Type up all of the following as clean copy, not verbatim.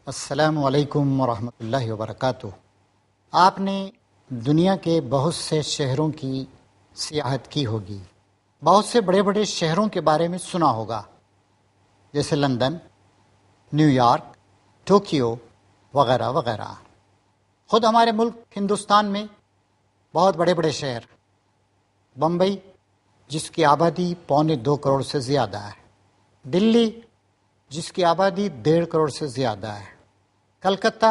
السلام علیکم ورحمۃ اللہ وبرکاتہ۔ آپ نے دنیا کے بہت سے شہروں کی سیاحت کی ہوگی، بہت سے بڑے بڑے شہروں کے بارے میں سنا ہوگا، جیسے لندن، نیو یارک، ٹوکیو وغیرہ وغیرہ۔ خود ہمارے ملک ہندوستان میں بہت بڑے بڑے شہر، بمبئی جس کی آبادی 1.25 کروڑ سے زیادہ ہے، دلی جس کی آبادی 1.5 کروڑ سے زیادہ ہے، کلکتہ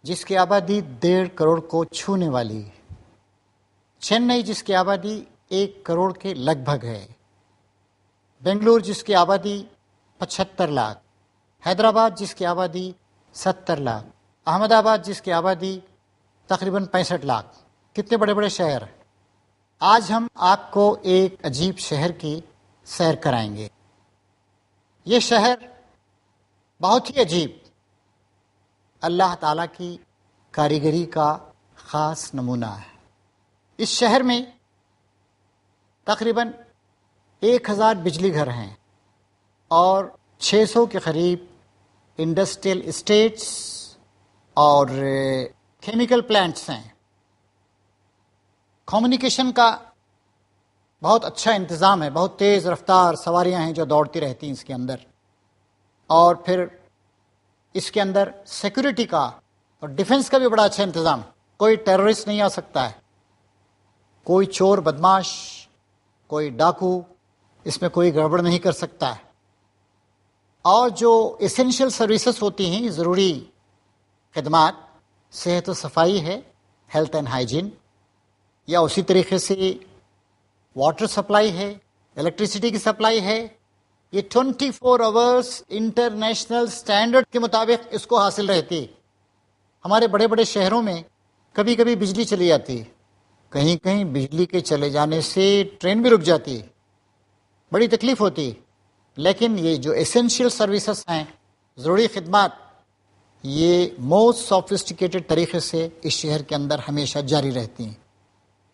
جس کی آبادی 1.5 کروڑ کو چھونے والی ہے، چنئی جس کی آبادی 1 کروڑ کے لگ بھگ ہے، بنگلور جس کی آبادی 75 لاکھ، حیدرآباد جس کی آبادی 70 لاکھ، احمد آباد جس کی آبادی تقریباً 65 لاکھ۔ کتنے بڑے بڑے شہر۔ آج ہم آپ کو ایک عجیب شہر کی سیر کرائیں گے۔ یہ شہر بہت ہی عجیب، اللہ تعالیٰ کی کاریگری کا خاص نمونہ ہے۔ اس شہر میں تقریباً 1000 بجلی گھر ہیں اور 600 کے قریب انڈسٹریل اسٹیٹس اور کیمیکل پلانٹس ہیں۔ کمیونیکیشن کا بہت اچھا انتظام ہے، بہت تیز رفتار سواریاں ہیں جو دوڑتی رہتی ہیں اس کے اندر، اور پھر اس کے اندر سیکورٹی کا اور ڈیفنس کا بھی بڑا اچھا انتظام۔ کوئی ٹیررسٹ نہیں آ سکتا ہے، کوئی چور بدماش، کوئی ڈاکو اس میں کوئی گڑبڑ نہیں کر سکتا ہے۔ اور جو ایسینشیل سروسز ہوتی ہیں، ضروری خدمات، صحت و صفائی ہے، ہیلتھ اینڈ ہائیجین، یا اسی طریقے سے واٹر سپلائی ہے، الیکٹریسٹی کی سپلائی ہے، یہ 24 آورس انٹرنیشنل سٹینڈرڈ کے مطابق اس کو حاصل رہتی۔ ہمارے بڑے بڑے شہروں میں کبھی کبھی بجلی چلی جاتی، کہیں کہیں بجلی کے چلے جانے سے ٹرین بھی رک جاتی، بڑی تکلیف ہوتی، لیکن یہ جو ایسینشیل سروسز ہیں، ضروری خدمات، یہ موسٹ سوفسٹیکیٹڈ طریقے سے اس شہر کے اندر ہمیشہ جاری رہتی ہیں۔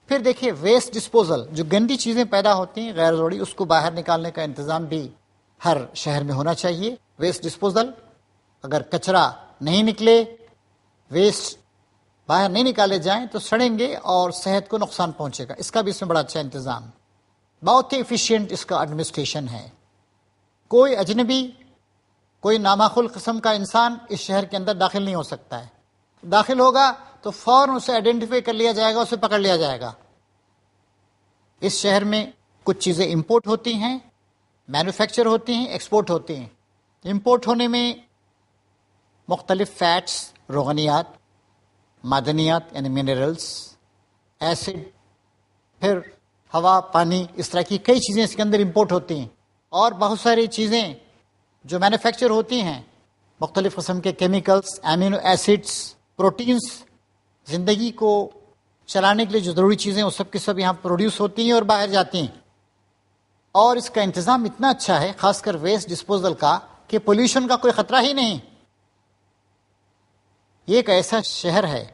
پھر دیکھیے ویسٹ ڈسپوزل، جو گندی چیزیں پیدا ہوتی ہیں غیر ضروری، اس کو باہر نکالنے کا انتظام بھی ہر شہر میں ہونا چاہیے۔ ویسٹ ڈسپوزل، اگر کچرا نہیں نکلے، ویسٹ باہر نہیں نکالے جائیں تو سڑیں گے اور صحت کو نقصان پہنچے گا، اس کا بھی اس میں بڑا اچھا انتظام۔ بہت ہی ایفیشینٹ اس کا ایڈمنسٹریشن ہے۔ کوئی اجنبی، کوئی نامعقول قسم کا انسان اس شہر کے اندر داخل نہیں ہو سکتا ہے، داخل ہوگا تو فوراً اسے آئیڈینٹیفائی کر لیا جائے گا، اسے پکڑ لیا جائے گا۔ اس شہر میں کچھ چیزیں امپورٹ ہوتی ہیں، مینوفیکچر ہوتی ہیں، ایکسپورٹ ہوتی ہیں۔ امپورٹ ہونے میں مختلف فیٹس، روغنیات، معدنیات یعنی منرلز، ایسڈ، پھر ہوا، پانی، اس طرح کی کئی چیزیں اس کے اندر امپورٹ ہوتی ہیں، اور بہت ساری چیزیں جو مینوفیکچر ہوتی ہیں، مختلف قسم کے کیمیکلز، امینو ایسڈس، پروٹینز، زندگی کو چلانے کے لیے جو ضروری چیزیں وہ سب کی سب یہاں پروڈیوس ہوتی ہیں اور باہر جاتی ہیں۔ اور اس کا انتظام اتنا اچھا ہے، خاص کر ویسٹ ڈسپوزل کا، کہ پولیوشن کا کوئی خطرہ ہی نہیں۔ یہ ایک ایسا شہر ہے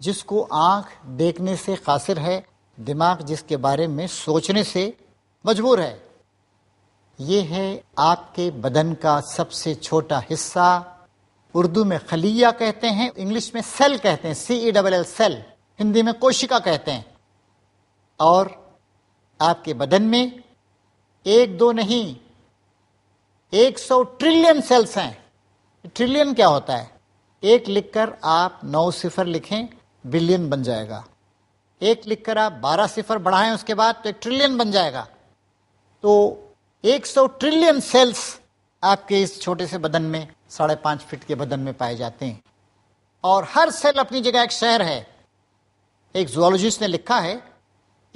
جس کو آنکھ دیکھنے سے قاصر ہے، دماغ جس کے بارے میں سوچنے سے مجبور ہے۔ یہ ہے آپ کے بدن کا سب سے چھوٹا حصہ، اردو میں خلیہ کہتے ہیں، انگلش میں سیل کہتے ہیں، CELL سیل، ہندی میں کوشکا کہتے ہیں۔ اور آپ کے بدن میں 1 2 نہیں، 100 ٹریلین سیلز ہیں۔ ٹریلین کیا ہوتا ہے؟ 1 لکھ کر آپ 9 صفر لکھیں، بلین بن جائے گا۔ 1 لکھ کر آپ 12 صفر بڑھائیں اس کے بعد تو 1 ٹریلین بن جائے گا۔ تو 100 ٹریلین سیلز آپ کے اس چھوٹے سے بدن میں، 5.5 فٹ کے بدن میں پائے جاتے ہیں، اور ہر سیل اپنی جگہ ایک شہر ہے۔ ایک زوالوجسٹ نے لکھا ہے،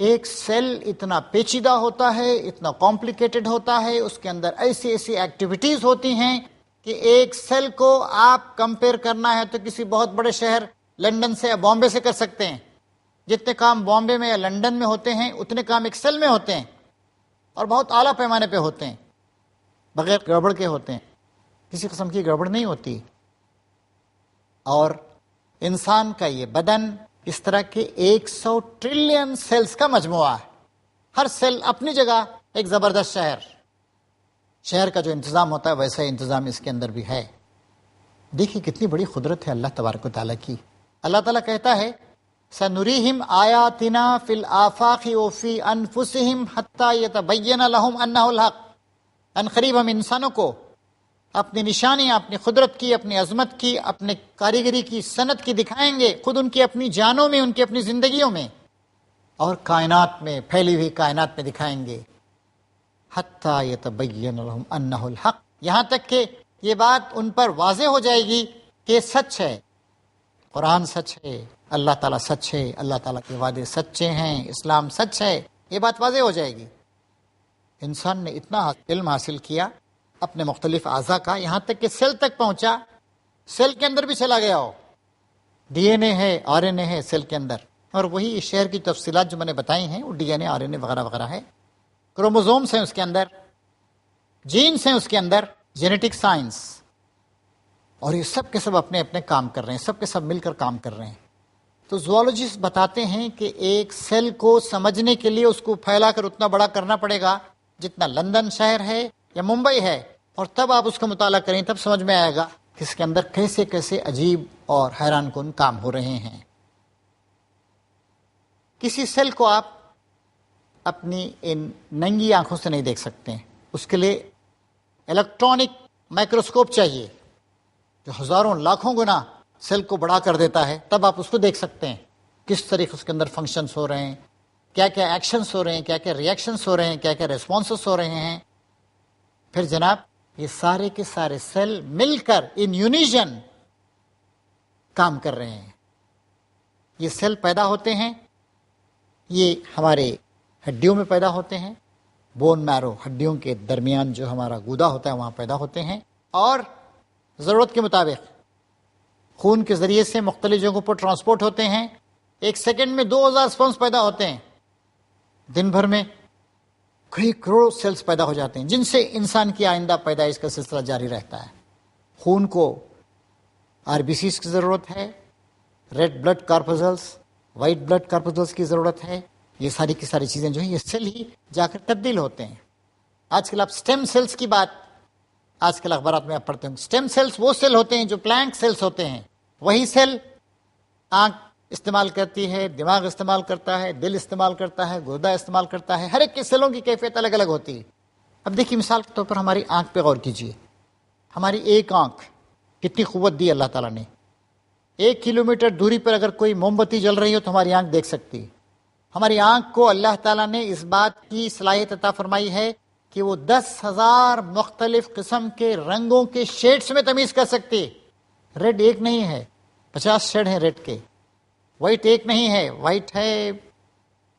ایک سیل اتنا پیچیدہ ہوتا ہے، اتنا کمپلیکیٹڈ ہوتا ہے، اس کے اندر ایسی ایسی ایکٹیویٹیز ہوتی ہیں کہ ایک سیل کو آپ کمپیئر کرنا ہے تو کسی بہت بڑے شہر لندن سے یا بامبے سے کر سکتے ہیں۔ جتنے کام بامبے میں یا لندن میں ہوتے ہیں اتنے کام ایک سیل میں ہوتے ہیں، اور بہت اعلیٰ پیمانے پہ ہوتے ہیں، بغیر گڑبڑ کے ہوتے ہیں، کسی قسم کی گڑبڑ نہیں ہوتی۔ اور انسان کا یہ بدن اس طرح کے 100 ٹریلین سیلز کا مجموعہ ہے، ہر سیل اپنی جگہ ایک زبردست شہر کا جو انتظام ہوتا ہے ویسا ہی انتظام اس کے اندر بھی ہے۔ دیکھیے کتنی بڑی قدرت ہے اللہ تبارک و تعالیٰ کی. اللہ تعالیٰ کہتا ہے سنریہم آیاتنا فی الآفاق وفی انفسہم حتی یتبین لہم انہ الحق. ان قریب ہم انسانوں کو اپنی نشانیاں، اپنی قدرت کی، اپنی عظمت کی، اپنے کاریگری کی، صنعت کی دکھائیں گے، خود ان کی اپنی جانوں میں، ان کی اپنی زندگیوں میں اور کائنات میں، پھیلی ہوئی کائنات میں دکھائیں گے. حتی یتبین لہم انہ الحق، یہاں تک کہ یہ بات ان پر واضح ہو جائے گی کہ یہ سچ ہے، قرآن سچ ہے، اللہ تعالیٰ سچ ہے، اللہ تعالیٰ کے وعدے سچے ہیں، اسلام سچ ہے. یہ بات واضح ہو جائے گی. انسان نے اتنا علم حاصل کیا اپنے مختلف اعضاء کا، یہاں تک کہ سیل تک پہنچا، سیل کے اندر بھی چلا گیا ہو. ڈی این اے ہے، آر این اے ہے سیل کے اندر، اور وہی شہر کی تفصیلات جو میں نے بتائی ہیں وہ D N A, R N A وغیرہ وغیرہ ہے. کروموزومس ہیں اس کے اندر، جینس ہیں اس کے اندر، جینیٹک سائنس، اور یہ سب کے سب اپنے اپنے کام کر رہے ہیں، سب کے سب مل کر کام کر رہے ہیں. تو زوالوجسٹ بتاتے ہیں کہ ایک سیل کو سمجھنے کے لیے اس کو پھیلا کر اتنا بڑا کرنا پڑے گا جتنا لندن شہر ہے یا ممبئی ہے، اور تب آپ اس کا مطالعہ کریں، تب سمجھ میں آئے گا کہ اس کے اندر کیسے کیسے عجیب اور حیران کن کام ہو رہے ہیں. کسی سیل کو آپ اپنی ان ننگی آنکھوں سے نہیں دیکھ سکتے ہیں، اس کے لیے الیکٹرانک مائکروسکوپ چاہیے جو ہزاروں لاکھوں گنا سیل کو بڑا کر دیتا ہے، تب آپ اس کو دیکھ سکتے ہیں کس طریقے اس کے اندر فنکشنز ہو رہے ہیں، کیا کیا ایکشنز ہو رہے ہیں، کیا کیا ریئیکشنز ہو رہے ہیں، کیا کیا ریسپانسز ہو رہے ہیں. پھر جناب یہ سارے کے سارے سیل مل کر ان یونیژن کام کر رہے ہیں. یہ سیل پیدا ہوتے ہیں، یہ ہمارے ہڈیوں میں پیدا ہوتے ہیں، بون میرو، ہڈیوں کے درمیان جو ہمارا گودا ہوتا ہے وہاں پیدا ہوتے ہیں، اور ضرورت کے مطابق خون کے ذریعے سے مختلف جگہوں پر ٹرانسپورٹ ہوتے ہیں. ایک سیکنڈ میں 2000 اسپرمز پیدا ہوتے ہیں، دن بھر میں کئی کروڑ سیلز پیدا ہو جاتے ہیں، جن سے انسان کی آئندہ پیدائش کا سلسلہ جاری رہتا ہے. خون کو آر بی سیز کی ضرورت ہے، red blood corpuscles, white blood corpuscles کی ضرورت ہے. یہ ساری کی ساری چیزیں جو ہیں یہ سیل ہی جا کر تبدیل ہوتے ہیں. آج کل آپ سٹیم سیلز کی بات آج کل اخبارات میں آپ پڑھتے ہیں. سٹیم سیلز وہ سیل ہوتے ہیں جو پلانٹ سیلز ہوتے ہیں. وہی سیل آنکھ استعمال کرتی ہے، دماغ استعمال کرتا ہے، دل استعمال کرتا ہے، گردہ استعمال کرتا ہے. ہر ایک کے سیلوں کی کیفیت الگ الگ ہوتی ہے. اب دیکھیے مثال کے طور پر ہماری آنکھ پہ غور کیجیے. ہماری ایک آنکھ کتنی قوت دی اللہ تعالیٰ نے. 1 کلومیٹر دوری پر اگر کوئی موم بتی جل رہی ہو تو ہماری آنکھ دیکھ سکتی ہے. ہماری آنکھ کو اللہ تعالیٰ نے اس بات کی صلاحیت عطا فرمائی ہے کہ وہ 10,000 مختلف قسم کے رنگوں کے شیڈز میں تمیز کر سکتی. ریڈ ایک نہیں ہے، 50 شیڈ ہیں ریڈ کے. وائٹ ایک نہیں ہے، وائٹ ہے،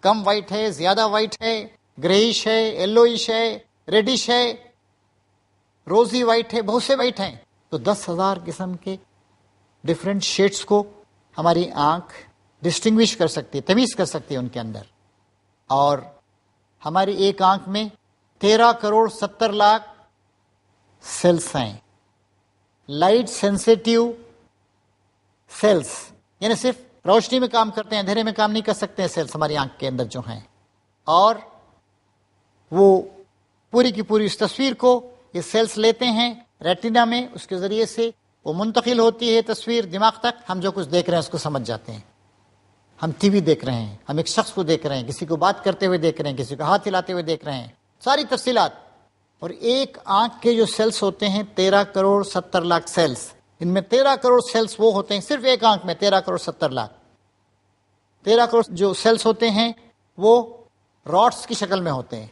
کم وائٹ ہے، زیادہ وائٹ ہے، گریش ہے، یلوئش ہے، ریڈش ہے، روزی وائٹ ہے، بہت سے وائٹ ہیں. تو 10,000 قسم کے ڈفرینٹ شیڈز کو ہماری آنکھ ڈسٹنگوش کر سکتی ہے، تمیز کر سکتی ہے ان کے اندر. اور ہماری ایک آنکھ میں 13 کروڑ 70 لاکھ سیلز ہیں. لائٹ سینسیٹیو سیلز، یعنی صرف روشنی میں کام کرتے ہیں، اندھیرے میں کام نہیں کر سکتے ہیں سیلز ہماری آنکھ کے اندر جو ہیں. اور وہ پوری کی پوری اس تصویر کو یہ سیلز لیتے ہیں ریٹینا میں، اس کے ذریعے سے وہ منتقل ہوتی ہے تصویر دماغ تک. ہم جو کچھ دیکھ رہے ہیں اس کو سمجھ جاتے ہیں. ہم ٹی وی دیکھ رہے ہیں، ہم ایک شخص کو دیکھ رہے ہیں، کسی کو بات کرتے ہوئے دیکھ رہے ہیں، کسی کو ہاتھ ہلاتے ہوئے دیکھ رہے ہیں، ساری تفصیلات. اور ایک آنکھ کے جو سیلز ہوتے ہیں 13 کروڑ 70 لاکھ سیلز. ان میں 13 کروڑ سیلز وہ ہوتے ہیں صرف ایک آنکھ میں، 13 کروڑ 70 لاکھ. 13 کروڑ جو سیلز ہوتے ہیں وہ راڈس کی شکل میں ہوتے ہیں،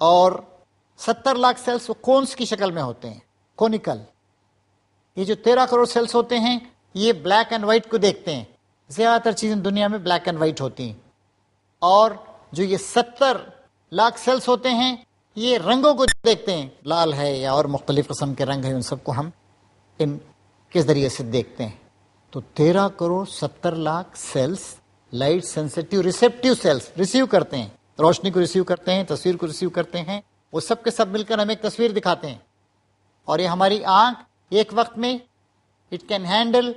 اور 70 لاکھ سیلز وہ کونس کی شکل میں ہوتے ہیں، کونیکل. یہ جو 13 کروڑ سیلز ہوتے ہیں یہ بلیک اینڈ وائٹ کو دیکھتے ہیں. زیادہ تر چیزیں دنیا میں بلیک اینڈ وائٹ ہوتی ہیں. اور جو یہ 70 لاکھ سیلز ہوتے ہیں یہ رنگوں کو دیکھتے ہیں، لال ہے یا اور مختلف قسم کے رنگ ہیں، ان سب کو ہم ان کے ذریعے سے دیکھتے ہیں. تو 13 crore 70 lakh cells light sensitive receptive cells receive کرتے ہیں، روشنی کو ریسیو کرتے ہیں، تصویر کو ریسیو کرتے ہیں. وہ سب کے سب مل کر ہمیں ایک تصویر دکھاتے ہیں. اور یہ ہماری آنکھ ایک وقت میں it can handle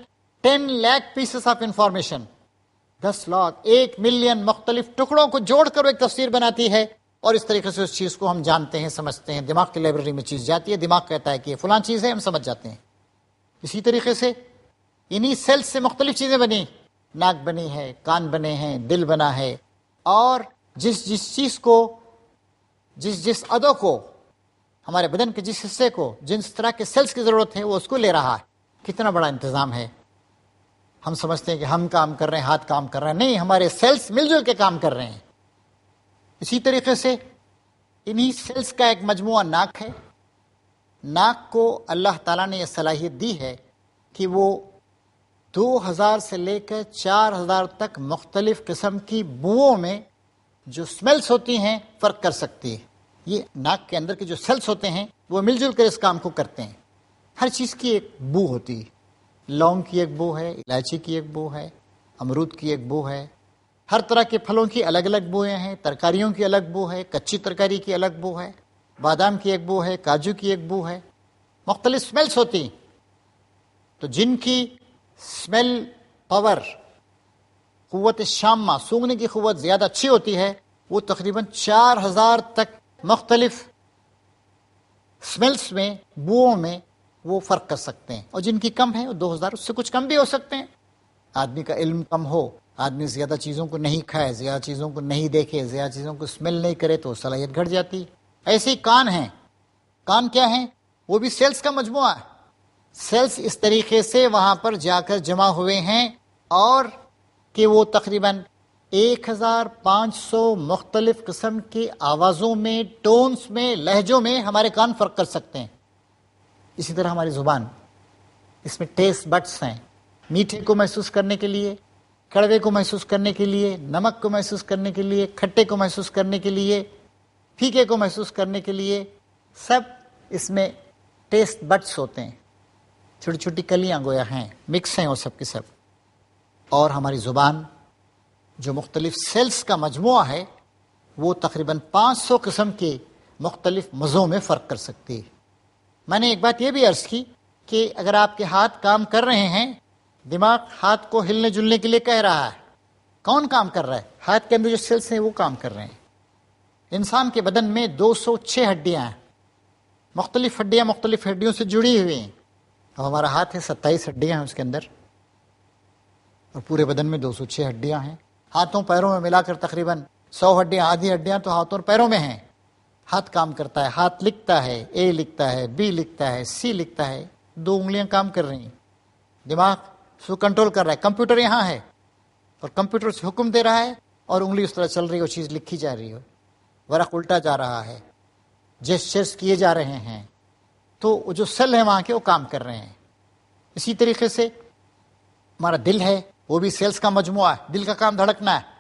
10 lakh pieces of information. 10 lakh 1 million مختلف ٹکڑوں کو جوڑ کر ایک تصویر بناتی ہے. اور اس طریقے سے اس چیز کو ہم جانتے ہیں، سمجھتے ہیں. دماغ کی لائبریری میں چیز جاتی ہے، دماغ کہتا ہے کہ یہ فلاں چیز ہے، ہم سمجھ جاتے ہیں. اسی طریقے سے انہی سیلز سے مختلف چیزیں بنی، ناک بنی ہے، کان بنے ہیں، دل بنا ہے، اور جس چیز کو، جس عضو کو، ہمارے بدن کے جس حصے کو جس طرح کے سیلز کی ضرورت ہے وہ اس کو لے رہا ہے۔ کتنا بڑا انتظام ہے۔ ہم سمجھتے ہیں کہ ہم کام کر رہے ہیں، ہاتھ کام کر رہے ہیں، نہیں، ہمارے سیلز مل جل کے کام کر رہے ہیں۔ اسی طریقے سے انہی سیلز کا ایک مجموعہ ناک ہے۔ ناک کو اللہ تعالیٰ نے یہ صلاحیت دی ہے کہ وہ 2000 سے لے کر 4000 تک مختلف قسم کی بوؤں میں جو سمیلز ہوتی ہیں فرق کر سکتی ہے۔ یہ ناک کے اندر کے جو سیلز ہوتے ہیں وہ مل جل کر اس کام کو کرتے ہیں۔ ہر چیز کی ایک بو ہوتی ہے، لونگ کی ایک بو ہے، الائچی کی ایک بو ہے، امرود کی ایک بو ہے، ہر طرح کے پھلوں کی الگ الگ بوئیں ہیں، ترکاریوں کی الگ بو ہے، کچی ترکاری کی الگ بو ہے، بادام کی ایک بو ہے، کاجو کی ایک بو ہے، مختلف سمیلز ہوتی ہیں۔ تو جن کی سمیل پاور، قوت شامہ، سونگنے کی قوت زیادہ اچھی ہوتی ہے، وہ تقریباً 4000 تک مختلف سمیلز میں، بوؤں میں وہ فرق کر سکتے ہیں، اور جن کی کم ہے وہ 2000، اس سے کچھ کم بھی ہو سکتے ہیں۔ آدمی کا علم کم ہو، آدمی زیادہ چیزوں کو نہیں کھائے، زیادہ چیزوں کو نہیں دیکھے، زیادہ چیزوں کو اسمیل نہیں کرے تو صلاحیت گھٹ جاتی۔ ایسے ہی کان ہیں۔ کان کیا ہیں؟ وہ بھی سیلز کا مجموعہ ہے۔ سیلز اس طریقے سے وہاں پر جا کر جمع ہوئے ہیں، اور کہ وہ تقریباً 1500 مختلف قسم کی آوازوں میں، ٹونز میں، لہجوں میں ہمارے کان فرق کر سکتے ہیں۔ اسی طرح ہماری زبان، اس میں ٹیسٹ بڈس ہیں، میٹھے کو محسوس کرنے کے لیے، کڑوے کو محسوس کرنے کے لیے، نمک کو محسوس کرنے کے لیے، کھٹے کو محسوس کرنے کے لیے، پھیکے کو محسوس کرنے کے لیے، سب اس میں ٹیسٹ بڈس ہوتے ہیں۔ چھوٹی چھوٹی کلیاں گویا ہیں، مکس ہیں وہ سب کے سب۔ اور ہماری زبان جو مختلف سیلز کا مجموعہ ہے، وہ تقریباً 500 قسم کے مختلف مزوں میں فرق کر سکتی ہے۔ میں نے ایک بات یہ بھی عرض کی کہ اگر آپ کے ہاتھ کام کر رہے ہیں، دماغ ہاتھ کو ہلنے جلنے کے لیے کہہ رہا ہے۔ کون کام کر رہا ہے؟ ہاتھ کے اندر جو سیلز ہیں وہ کام کر رہے ہیں۔ انسان کے بدن میں 206 ہڈیاں ہیں، مختلف ہڈیاں مختلف ہڈیوں سے جڑی ہوئی ہیں۔ اب ہمارا ہاتھ ہے، 27 ہڈیاں ہیں اس کے اندر، اور پورے بدن میں 206 ہڈیاں ہیں۔ ہاتھوں پیروں میں ملا کر تقریباً 100 ہڈیاں، آدھی ہڈیاں تو ہاتھوں اور پیروں میں ہیں۔ ہاتھ کام کرتا ہے، ہاتھ لکھتا ہے، اے لکھتا ہے، بی لکھتا ہے، سی لکھتا ہے، 2 انگلیاں کام کر رہی ہیں۔ دماغ اس کو کنٹرول کر رہا ہے، کمپیوٹر یہاں ہے، اور کمپیوٹر سے حکم دے رہا ہے، اور انگلی اس طرح چل رہی ہے، وہ چیز لکھی جا رہی ہے، ورق الٹا جا رہا ہے، جیسچرز کیے جا رہے ہیں، تو جو سیل ہیں وہاں کے وہ کام کر رہے ہیں۔ اسی طریقے سے ہمارا دل ہے، وہ بھی سیلز کا مجموعہ ہے۔ دل کا کام دھڑکنا ہے۔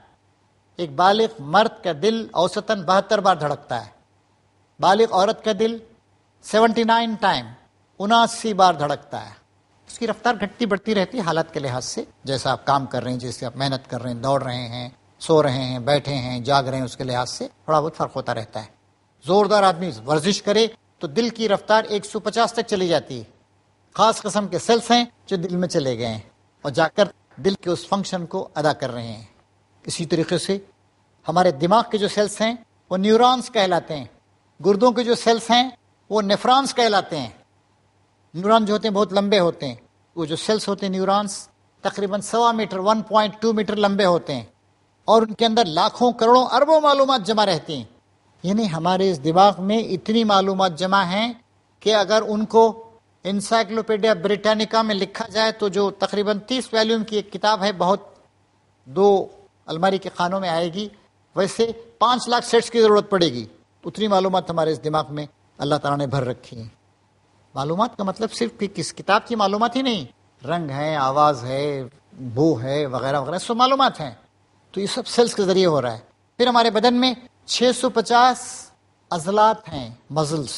ایک بالغ مرد کا دل اوسطاً 72 بار دھڑکتا ہے، بالغ عورت کا دل 79 ٹائم، 79 بار دھڑکتا ہے۔ اس کی رفتار گھٹتی بڑھتی رہتی ہے حالت کے لحاظ سے، جیسا آپ کام کر رہے ہیں، جیسے آپ محنت کر رہے ہیں، دوڑ رہے ہیں، سو رہے ہیں، بیٹھے ہیں، جاگ رہے ہیں، اس کے لحاظ سے تھوڑا بہت فرق ہوتا رہتا ہے۔ زوردار آدمی ورزش کرے تو دل کی رفتار 150 تک چلی جاتی ہے۔ خاص قسم کے سیلز ہیں جو دل میں چلے گئے ہیں اور جا کر دل کے اس فنکشن کو ادا کر رہے ہیں۔ اسی طریقے سے ہمارے دماغ کے جو سیلز ہیں وہ نیورونز کہلاتے ہیں، گردوں کے جو سیلز ہیں وہ نیفرانز کہلاتے ہیں۔ نیورون جو ہوتے ہیں بہت لمبے ہوتے ہیں، وہ جو سیلز ہوتے ہیں نیورونز تقریباً 1.25 میٹر 1.2 میٹر لمبے ہوتے ہیں، اور ان کے اندر لاکھوں کروڑوں اربوں معلومات جمع رہتی ہیں۔ یعنی ہمارے اس دماغ میں اتنی معلومات جمع ہیں کہ اگر ان کو انسائکلوپیڈیا بریٹانیکا میں لکھا جائے تو جو تقریباً 30 والیوم کی ایک کتاب ہے، بہت 2 الماری کے خانوں میں آئے گی، ویسے 5 لاکھ سیٹس کی ضرورت پڑے گی۔ اتنی معلومات ہمارے اس دماغ میں اللہ تعالیٰ نے بھر رکھی ہیں۔ معلومات کا مطلب صرف کس کتاب کی معلومات ہی نہیں، رنگ ہے، آواز ہے، بو ہے، وغیرہ وغیرہ، سب معلومات ہیں۔ تو یہ سب سیلز کے ذریعے ہو رہا ہے۔ پھر ہمارے بدن میں 650 عضلات ہیں، مزلز،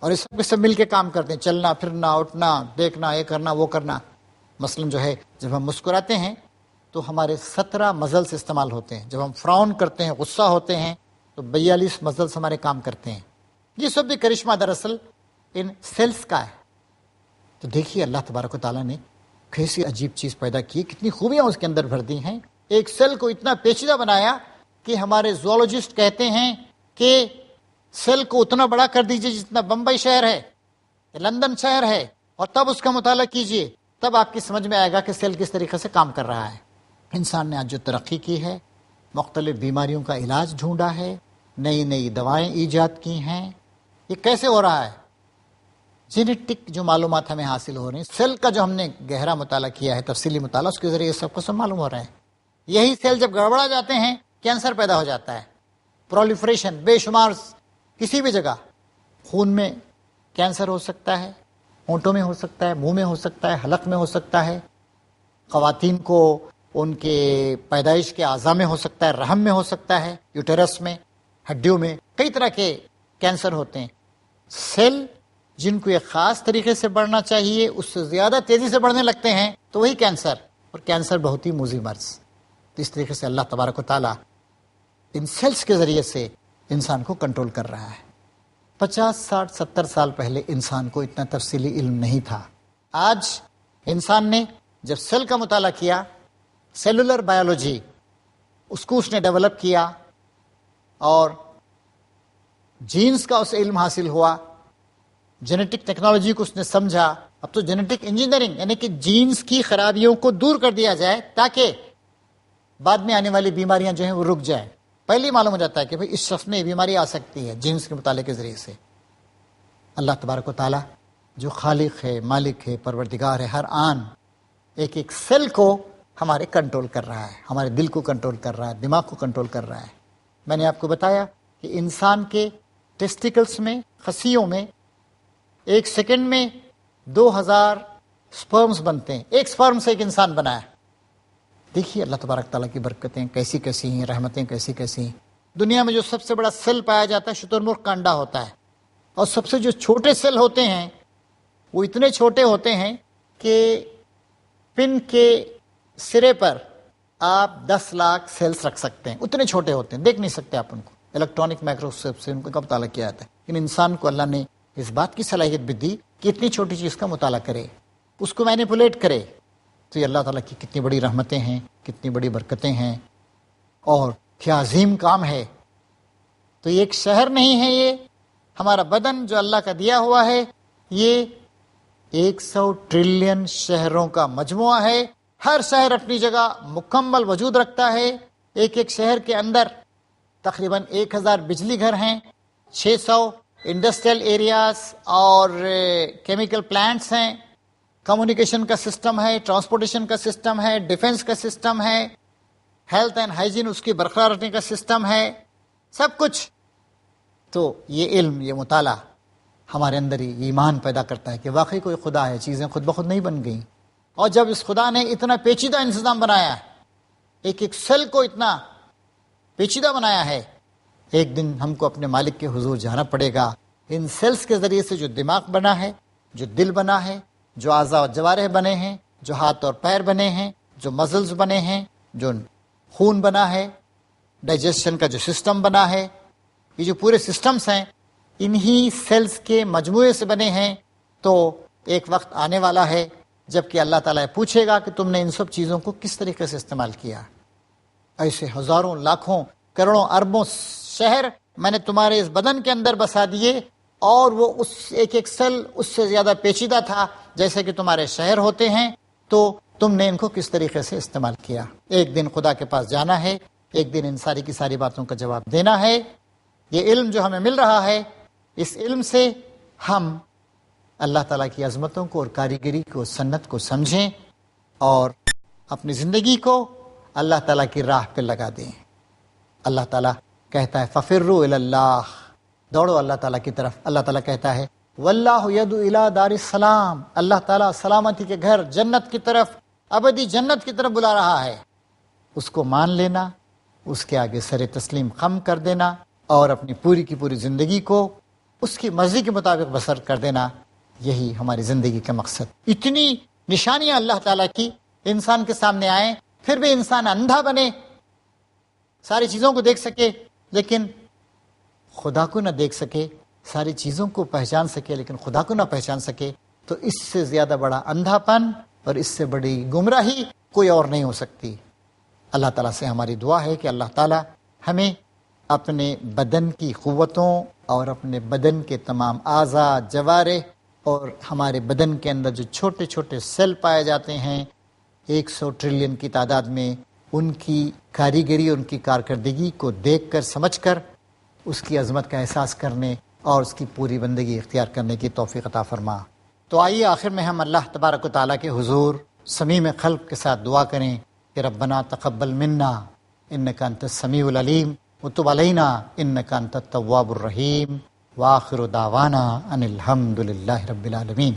اور یہ سب کے سب مل کے کام کرتے ہیں، چلنا پھرنا، اٹھنا، دیکھنا، یہ کرنا وہ کرنا۔ مثلاً جو ہے جب ہم مسکراتے ہیں تو ہمارے 17 مزلز استعمال ہوتے ہیں، جب ہم فراؤن کرتے ہیں، غصہ ہوتے ہیں تو 42 مزلز ہمارے کام کرتے ہیں۔ یہ سب بھی کرشمہ دراصل ان سیلز کا ہے۔ تو دیکھیے اللہ تبارک و تعالیٰ نے کیسی عجیب چیز پیدا کی، کتنی خوبیاں اس کے اندر بھر دی ہیں۔ ایک سیل کو اتنا پیچیدہ بنایا کہ ہمارے زوالوجسٹ کہتے ہیں کہ سیل کو اتنا بڑا کر دیجئے جتنا بمبئی شہر ہے، لندن شہر ہے، اور تب اس کا مطالعہ کیجئے، تب آپ کی سمجھ میں آئے گا کہ سیل کس طریقے سے کام کر رہا ہے۔ انسان نے آج جو ترقی کی ہے، مختلف بیماریوں کا علاج ڈھونڈا ہے، نئی نئی دوائیں ایجاد کی ہیں، یہ کیسے ہو رہا ہے؟ جینیٹک جو معلومات ہمیں حاصل ہو رہی ہیں، سیل کا جو ہم نے گہرا مطالعہ کیا ہے، تفصیلی مطالعہ، اس کے ذریعے سب کو سب معلوم ہو رہا ہے۔ یہی سیل جب گڑبڑا جاتے ہیں، کینسر پیدا ہو جاتا ہے، پرولیفریشن بے شمار، کسی بھی جگہ خون میں کینسر ہو سکتا ہے، ہونٹوں میں ہو سکتا ہے، منہ میں ہو سکتا ہے، حلق میں ہو سکتا ہے، خواتین کو ان کے پیدائش کے اعضاء میں ہو سکتا ہے، رحم میں ہو سکتا ہے، یوٹرس میں، ہڈیوں میں، کئی طرح کے کینسر ہوتے ہیں۔ سیل جن کو ایک خاص طریقے سے بڑھنا چاہیے اس سے زیادہ تیزی سے بڑھنے لگتے ہیں تو وہی کینسر، اور کینسر بہت ہی موذی مرض۔ اس طریقے سے اللہ تبارک و تعالیٰ ان سیلز کے ذریعے سے انسان کو کنٹرول کر رہا ہے۔ 50 60 70 سال پہلے انسان کو اتنا تفصیلی علم نہیں تھا۔ آج انسان نے جب سیل کا مطالعہ کیا، سیلولر بایولوجی، اس کو اس نے ڈیولپ کیا، اور جینز کا اسے علم حاصل ہوا، جینیٹک ٹیکنالوجی کو اس نے سمجھا۔ اب تو جینیٹک انجینئرنگ یعنی کہ جینز کی خرابیوں کو دور کر دیا جائے تاکہ بعد میں آنے والی بیماریاں جو ہیں وہ رک جائیں۔ پہلے ہی معلوم ہو جاتا ہے کہ بھئی اس شخص میں یہ بیماری آ سکتی ہے جینز کے مطالعے کے ذریعے سے۔ اللہ تبارک و تعالیٰ جو خالق ہے، مالک ہے، پروردگار ہے، ہر آن ایک ایک سیل کو ہمارے کنٹرول کر رہا ہے، ہمارے دل کو کنٹرول کر رہا ہے، دماغ کو کنٹرول کر رہا ہے۔ میں نے آپ کو بتایا کہ انسان کے ٹیسٹیکلز میں، خصیوں میں، ایک سیکنڈ میں 2000 سپرمز بنتے ہیں، ایک سپرم سے ایک انسان بنا ہے۔ دیکھیے اللہ تبارک تعالیٰ کی برکتیں کیسی کیسی ہیں، رحمتیں کیسی کیسی ہیں۔ دنیا میں جو سب سے بڑا سیل پایا جاتا ہے شتر مرغ کا انڈا ہوتا ہے، اور سب سے جو چھوٹے سیل ہوتے ہیں وہ اتنے چھوٹے ہوتے ہیں کہ پن کے سرے پر آپ 10 لاکھ سیلز رکھ سکتے ہیں، اتنے چھوٹے ہوتے ہیں، دیکھ نہیں سکتے آپ ان کو، الیکٹرانک مائکروسکوپ سے ان کا مطالعہ کیا جاتا ہے۔ لیکن انسان کو اللہ نے اس بات کی صلاحیت بھی دی کہ اتنی چھوٹی چیز کا مطالعہ کرے، اس کو مینیپولیٹ کرے۔ تو یہ اللہ تعالیٰ کی کتنی بڑی رحمتیں ہیں، کتنی بڑی برکتیں ہیں، اور کیا عظیم کام ہے۔ تو یہ ایک شہر نہیں ہے، یہ ہمارا بدن جو اللہ کا دیا ہوا ہے، یہ 100 ٹریلین شہروں کا مجموعہ ہے۔ ہر شہر اپنی جگہ مکمل وجود رکھتا ہے۔ ایک ایک شہر کے اندر تقریباً 1000 بجلی گھر ہیں، 600 انڈسٹریل ایریاز اور کیمیکل پلانٹس ہیں، کمیونیکیشن کا سسٹم ہے، ٹرانسپورٹیشن کا سسٹم ہے، ڈیفنس کا سسٹم ہے، ہیلتھ اینڈ ہائیجین اس کی برقرار رکھنے کا سسٹم ہے، سب کچھ۔ تو یہ علم، یہ مطالعہ ہمارے اندر ہی ایمان پیدا کرتا ہے کہ واقعی کوئی خدا ہے، چیزیں خود بخود نہیں بن گئیں۔ اور جب اس خدا نے اتنا پیچیدہ انتظام بنایا ہے، ایک ایک سیل کو اتنا پیچیدہ بنایا ہے، ایک دن ہم کو اپنے مالک کے حضور جانا پڑے گا۔ ان سیلز کے ذریعے سے جو دماغ بنا ہے، جو دل بنا ہے، جو اعضاء و جوارح بنے ہیں، جو ہاتھ اور پیر بنے ہیں، جو مزلز بنے ہیں، جو خون بنا ہے، ڈائجیشن کا جو سسٹم بنا ہے، یہ جو پورے سسٹمز ہیں انہی سیلز کے مجموعے سے بنے ہیں۔ تو ایک وقت آنے والا ہے جب کہ اللہ تعالیٰ پوچھے گا کہ تم نے ان سب چیزوں کو کس طریقے سے استعمال کیا۔ ایسے ہزاروں، لاکھوں، کروڑوں، اربوں شہر میں نے تمہارے اس بدن کے اندر بسا دیے، اور وہ اس ایک ایک سیل اس سے زیادہ پیچیدہ تھا جیسے کہ تمہارے شہر ہوتے ہیں، تو تم نے ان کو کس طریقے سے استعمال کیا۔ ایک دن خدا کے پاس جانا ہے، ایک دن ان ساری کی ساری باتوں کا جواب دینا ہے۔ یہ علم جو ہمیں مل رہا ہے، اس علم سے ہم اللہ تعالیٰ کی عظمتوں کو اور کاریگری کو، سنت کو سمجھیں، اور اپنی زندگی کو اللہ تعالیٰ کی راہ پہ لگا دیں۔ اللہ تعالیٰ کہتا ہے فَفِرُّوا إِلَى اللَّهِ، دوڑو اللہ تعالیٰ کی طرف۔ اللہ تعالیٰ کہتا ہے وَاللَّهُ يَدْعُو إِلَى دَارِ السَّلَامِ، اللہ تعالیٰ سلامتی کے گھر، جنت کی طرف، ابدی جنت کی طرف بلا رہا ہے۔ اس کو مان لینا، اس کے آگے سر تسلیم خم کر دینا، اور اپنی پوری کی پوری زندگی کو اس کی مرضی کے مطابق بسر کر دینا، یہی ہماری زندگی کا مقصد۔ اتنی نشانیاں اللہ تعالیٰ کی انسان کے سامنے آئیں، پھر بھی انسان اندھا بنے، ساری چیزوں کو دیکھ سکے لیکن خدا کو نہ دیکھ سکے، ساری چیزوں کو پہچان سکے لیکن خدا کو نہ پہچان سکے، تو اس سے زیادہ بڑا اندھا پن اور اس سے بڑی گمراہی کوئی اور نہیں ہو سکتی۔ اللہ تعالیٰ سے ہماری دعا ہے کہ اللہ تعالیٰ ہمیں اپنے بدن کی قوتوں اور اپنے بدن کے تمام اعضاء، جوارح اور ہمارے بدن کے اندر جو چھوٹے چھوٹے سیل پائے جاتے ہیں 100 ٹریلین کی تعداد میں، ان کی کاریگری، ان کی کارکردگی کو دیکھ کر سمجھ کر اس کی عظمت کا احساس کرنے اور اس کی پوری بندگی اختیار کرنے کی توفیق عطا فرما۔ تو آئیے آخر میں ہم اللہ تبارک و تعالیٰ کے حضور صمیم خلق کے ساتھ دعا کریں کہ ربنا تقبل منا انک انت السمیع العلیم وتب علینا انک انت التواب الرحیم وآخر دعوانا ان الحمد للہ رب العالمین۔